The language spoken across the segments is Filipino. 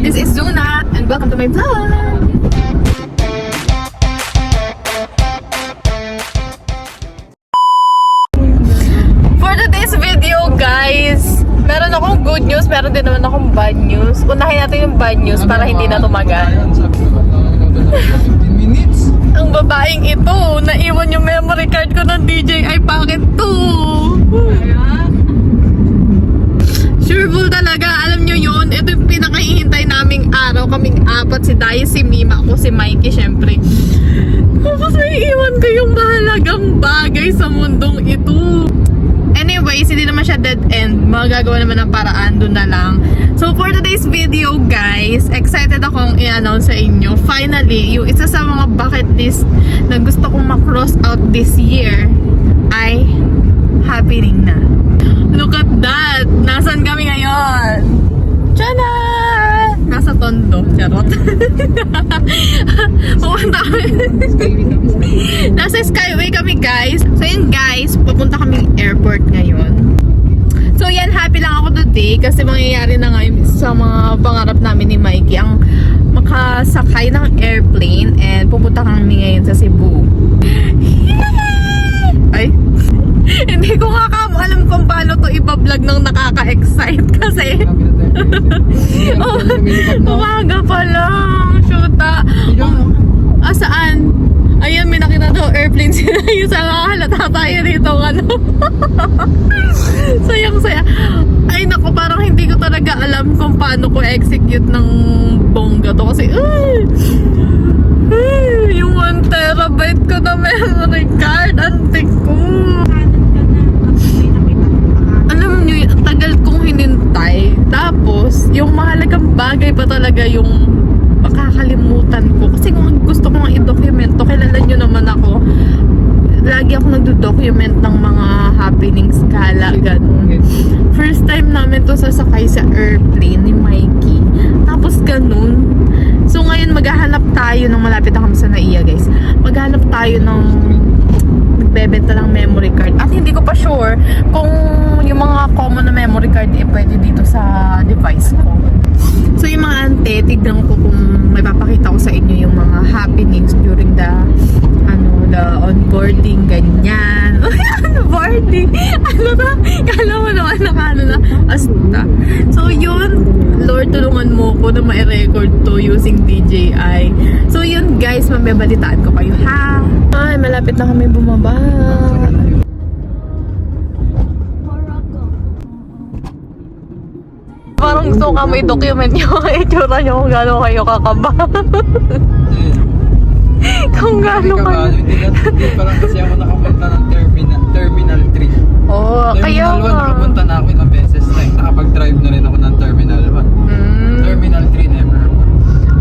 this is Zuna and welcome to my vlog! For today's video guys, meron akong good news, meron din naman akong bad news. Unahin natin yung bad news para hindi na tumagal. Ang babaeng ito, naiwan yung memory card ko ng DJI Pocket 2. Sureball talaga, alam nyo yun. Ito yung pinakahihintay naming araw. Kaming apat, si Dai, si Mima, ako, si Mikey, syempre. Tapos may iwan ko yung mahalagang bagay sa mundong ito. Anyways, hindi naman siya dead end. Magagawa naman ng paraan, doon na lang. So for today's video guys, excited akong i-announce sa inyo. Finally, yung isa sa mga bucket list na gusto kong ma-cross out this year ay happening na. Look at that! Nasaan kami ngayon? Tiyana! Nasa Tondo. Charot. Pupunta kami. Nasa Skyway kami guys. So yun guys, papunta kami airport ngayon. So yan, happy lang ako today kasi mangyayari na ngayon sa mga pangarap namin ni Mikey ang makasakay ng airplane and pupunta kami ngayon sa Cebu. Ay, hindi ko nga alam kung paano to iba-vlog nang nakaka-excite kasi umaga pa lang. Shoota. Saan? Ayun, may nakita daw airplane sila. Yung sa mga halata tayo dito. Ano? Sayang-saya. Ay naku, parang hindi ko talaga alam kung paano ko execute ng bongga to. Kasi, yung 1 terabyte ko na memory card. Antik ko. Alam nyo, tagal kong hinintay. Tapos, yung mahalagang bagay pa talaga yung makakalimutan ko. Kasi kung gusto ko nga i-document to, kilala nyo naman ako. Lagi ako nagdo-document ng mga happenings, gala, ganun. First time namin to sasakay sa airplane ni Mikey. Tapos ganun. So ngayon maghahanap tayo ng malapit na kami sa Naiya guys. Maghahanap tayo ng nagbebenta lang memory card. At hindi ko pa sure kung yung mga common na memory card pwede dito sa device ko. So yung mga ante, tignan ko kung may papakita ko sa inyo yung mga happenings during the onboarding, ganyan. Onboarding! Ano na? Kala mo naman na asta. So yun, Lord, tulungan mo ko na ma-record to using DJI. So yun guys, mababalitaan ko kayo ha. Ay, malapit na kami bumaba. Parang gusto ka may document nyo. Itsura nyo kung gano'n kayo kakaba. Kung gano'n kayo. Hindi pa lang kasi ako nakapunta ng Terminal 3. Oo, kaya Terminal 1 nakapunta na ako ilang beses. Nakapag-drive na rin ako ng Terminal 1. Terminal 3 never.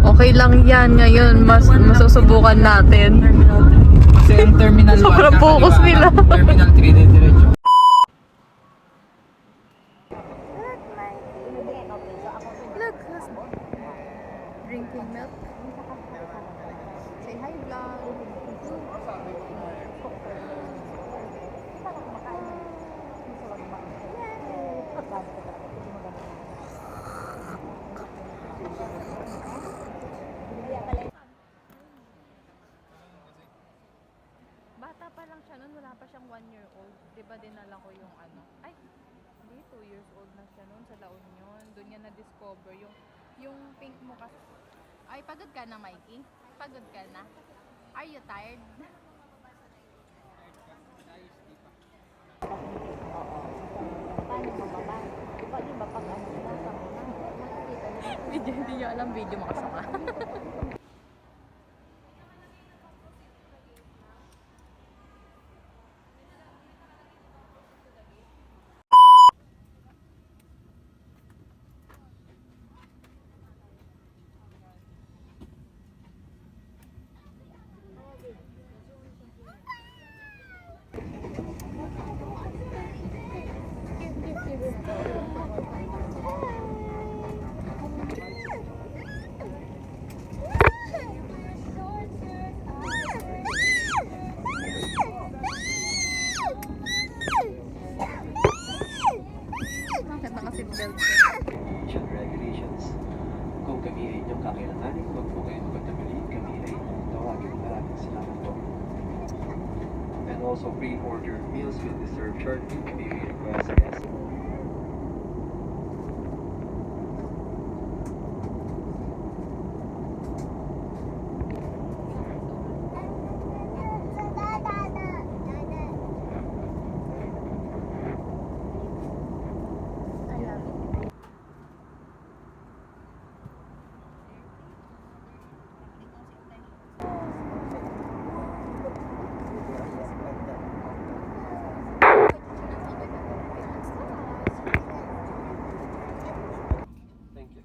Okay lang yan. Ngayon, masusubukan natin. Kasi ang Terminal 1 sobrang focus nila. Terminal 3 din diretso. Look, drinking milk. Say hi, vlog. Bata pa lang siya nun, wala pa siyang 1 year old. Diba dinala ko yung ano? Ay, hindi, 2 years old na siya nun sa La Union. Doon niya na-discover yung pink mo kasi. Ay, pagod ka na, Mikey? Pagod ka na? Are you tired? Video, hindi niyo alam video makasama. kung kami ay inyong kakailanganin, huwag po kayong magtamali. Kami ay tawagin. Maraming salamat po. And also pre-order meals will be served shortly. Kami may request guests. Thank you.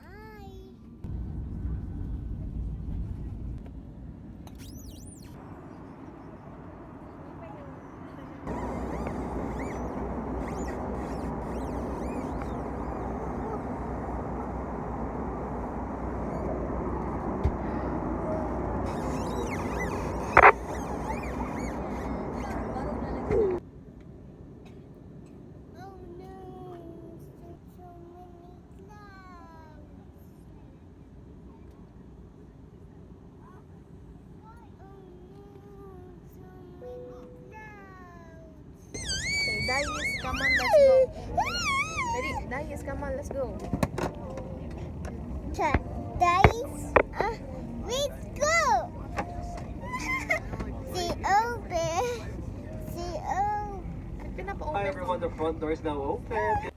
Oh no, so many clouds. Okay, Dais, come on, let's go. Ready? Dais, come on, let's go. Dice, let's go. See open. See open. Hi Pinapa-open everyone, the front door is now open.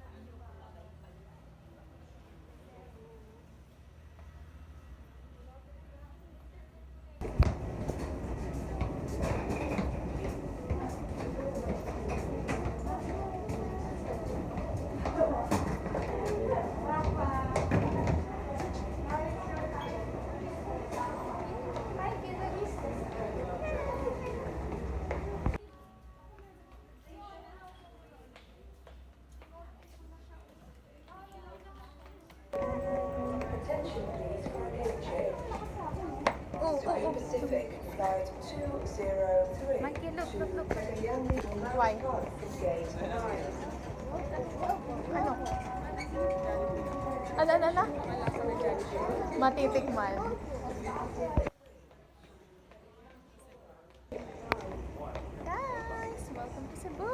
Pacific Flight 203. Mikey, look. Miami to Why? Gate 9. Ano? Matitikman. Guys, welcome to Cebu.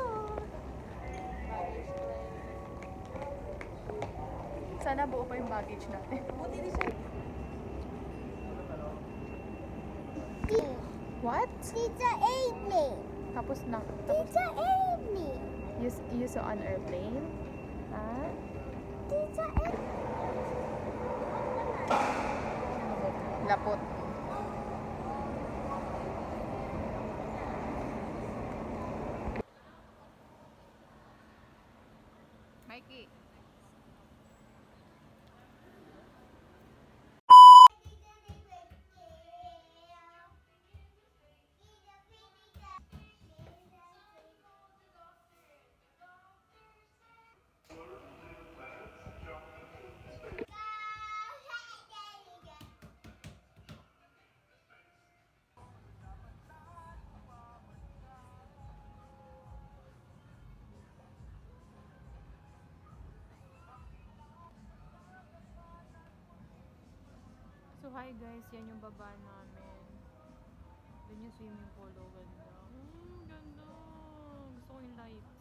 Sana buo pa yung baggage natin. What? Tita ate me. Tapos na. Tita ate me. You saw an airplane? Ha? Tita ate Lapot. Mikey. So hi guys, yan yung baba namin. Doon yung swimming pool, oh, ganda. Ganda. Gusto ko yung light.